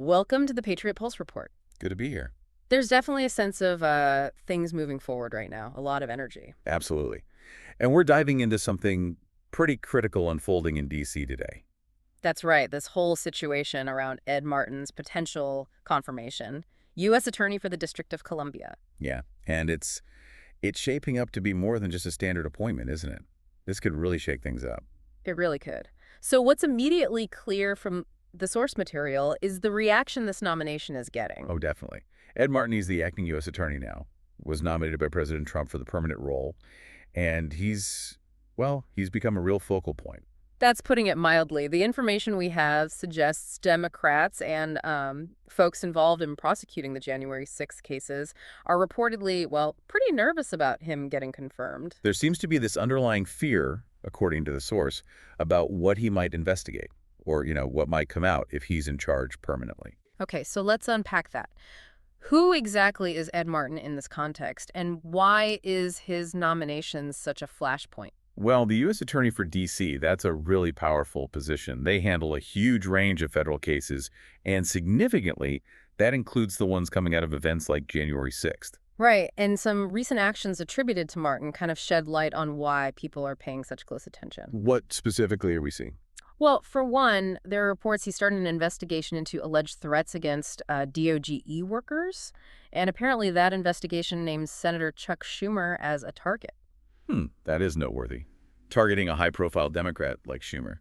Welcome to the Patriot Pulse Report. Good to be here. There's definitely a sense of things moving forward right now, a lot of energy. Absolutely. And we're diving into something pretty critical unfolding in D.C. today. That's right, this whole situation around Ed Martin's potential confirmation. U.S. Attorney for the District of Columbia. Yeah. And it's shaping up to be more than just a standard appointment, isn't it? This could really shake things up. It really could. So what's immediately clear from the source material is the reaction this nomination is getting. Oh, definitely. Ed Martin, he's the acting U.S. attorney now, was nominated by President Trump for the permanent role. And he's become a real focal point. That's putting it mildly. The information we have suggests Democrats and folks involved in prosecuting the January 6 cases are reportedly, well, pretty nervous about him getting confirmed. There seems to be this underlying fear, according to the source, about what he might investigate or, what might come out if he's in charge permanently. Okay, so let's unpack that. Who exactly is Ed Martin in this context, and why is his nomination such a flashpoint? Well, the U.S. Attorney for D.C., that's a really powerful position. They handle a huge range of federal cases, and significantly, that includes the ones coming out of events like January 6th. Right, and some recent actions attributed to Martin kind of shed light on why people are paying such close attention. What specifically are we seeing? Well, for one, there are reports he started an investigation into alleged threats against DOGE workers, and apparently that investigation names Senator Chuck Schumer as a target. That is noteworthy. Targeting a high-profile Democrat like Schumer.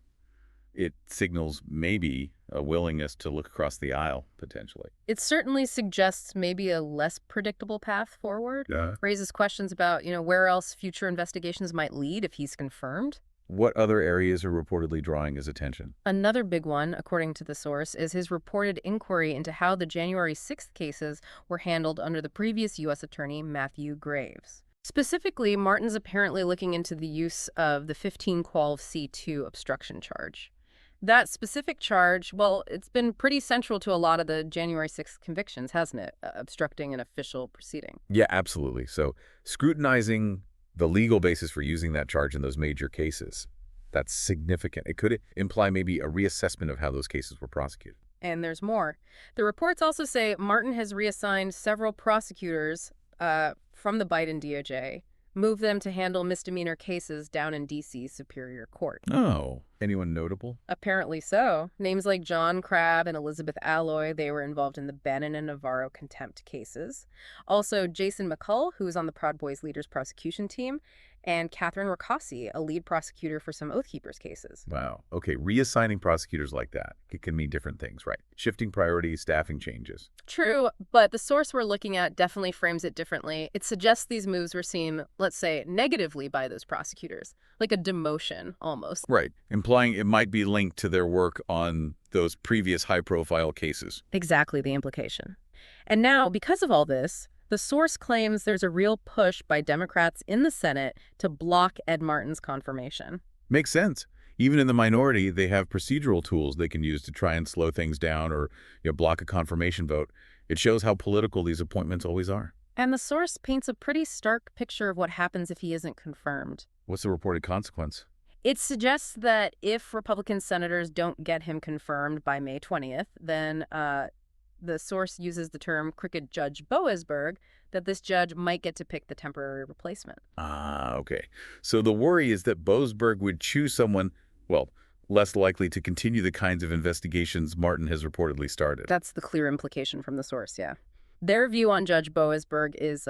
It signals maybe a willingness to look across the aisle, potentially. It certainly suggests maybe a less predictable path forward. Yeah. Raises questions about, where else future investigations might lead if he's confirmed. What other areas are reportedly drawing his attention? Another big one, according to the source, is his reported inquiry into how the January 6th cases were handled under the previous U.S. Attorney Matthew Graves. Specifically, Martin's apparently looking into the use of the 15 Qual C2 obstruction charge. That specific charge, well, it's been pretty central to a lot of the January 6th convictions, hasn't it? Obstructing an official proceeding. Yeah, absolutely. So scrutinizing the legal basis for using that charge in those major cases, that's significant. It could imply maybe a reassessment of how those cases were prosecuted. And there's more. The reports also say Martin has reassigned several prosecutors from the Biden DOJ, moved them to handle misdemeanor cases down in D.C.'s Superior Court. Oh, anyone notable? Apparently so. Names like John Crabb and Elizabeth Alloy, they were involved in the Bannon and Navarro contempt cases. Also, Jason McCull, who is on the Proud Boys Leaders prosecution team, and Catherine Ricassi, a lead prosecutor for some Oath Keepers cases. Wow. Okay, reassigning prosecutors like that, it can mean different things, right? Shifting priorities, staffing changes. True, but the source we're looking at definitely frames it differently. It suggests these moves were seen, let's say, negatively by those prosecutors, like a demotion almost. Right, implying it might be linked to their work on those previous high-profile cases. Exactly the implication. And now, because of all this, the source claims there's a real push by Democrats in the Senate to block Ed Martin's confirmation. Makes sense. Even in the minority, they have procedural tools they can use to try and slow things down or block a confirmation vote. It shows how political these appointments always are. And the source paints a pretty stark picture of what happens if he isn't confirmed. What's the reported consequence? It suggests that if Republican senators don't get him confirmed by May 20th, then the source uses the term crooked Judge Boasberg, that this judge might get to pick the temporary replacement. Ah, okay. So the worry is that Boasberg would choose someone, well, less likely to continue the kinds of investigations Martin has reportedly started. That's the clear implication from the source, yeah. Their view on Judge Boasberg is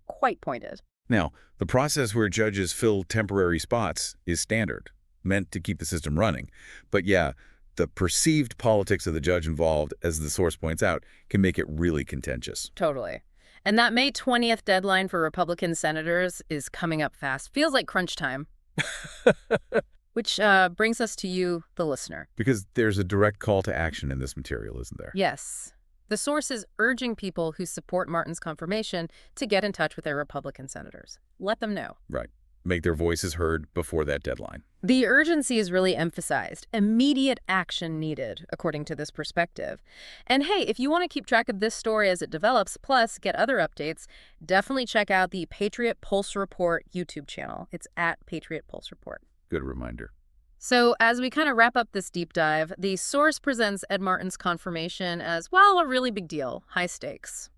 quite pointed. Now, the process where judges fill temporary spots is standard, meant to keep the system running. But yeah, the perceived politics of the judge involved, as the source points out, can make it really contentious. Totally. And that May 20th deadline for Republican senators is coming up fast. Feels like crunch time. Which brings us to you, the listener. Because there's a direct call to action in this material, isn't there? Yes. The source is urging people who support Martin's confirmation to get in touch with their Republican senators. Let them know. Right. Make their voices heard before that deadline. The urgency is really emphasized. Immediate action needed, according to this perspective. And hey, if you want to keep track of this story as it develops, plus get other updates, definitely check out the Patriot Pulse Report YouTube channel. It's at Patriot Pulse Report. Good reminder. So, as we kind of wrap up this deep dive, the source presents Ed Martin's confirmation as, well, a really big deal, high stakes.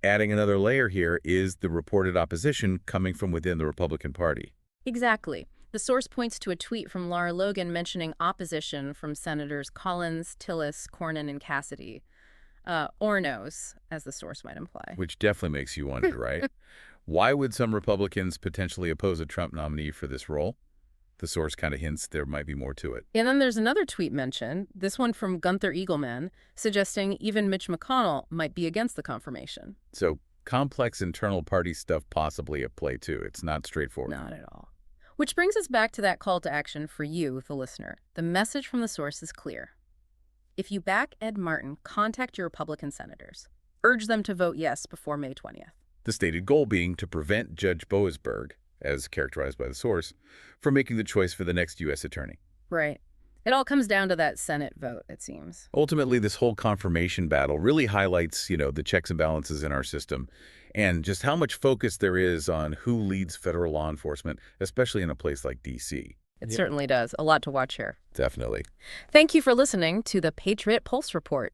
Adding another layer here is the reported opposition coming from within the Republican Party. Exactly. The source points to a tweet from Lara Logan mentioning opposition from Senators Collins, Tillis, Cornyn, and Cassidy. Ornos, as the source might imply. Which definitely makes you wonder, right? Why would some Republicans potentially oppose a Trump nominee for this role? The source kind of hints there might be more to it. And then there's another tweet mentioned, this one from Gunther Eagleman, suggesting even Mitch McConnell might be against the confirmation. So complex internal party stuff possibly at play, too. It's not straightforward. Not at all. Which brings us back to that call to action for you, the listener. The message from the source is clear. If you back Ed Martin, contact your Republican senators. Urge them to vote yes before May 20th. The stated goal being to prevent Judge Boasberg, as characterized by the source, from making the choice for the next U.S. attorney. Right. It all comes down to that Senate vote, it seems. Ultimately, this whole confirmation battle really highlights, the checks and balances in our system and just how much focus there is on who leads federal law enforcement, especially in a place like D.C. It certainly does. A lot to watch here. Definitely. Thank you for listening to the Patriot Pulse Report.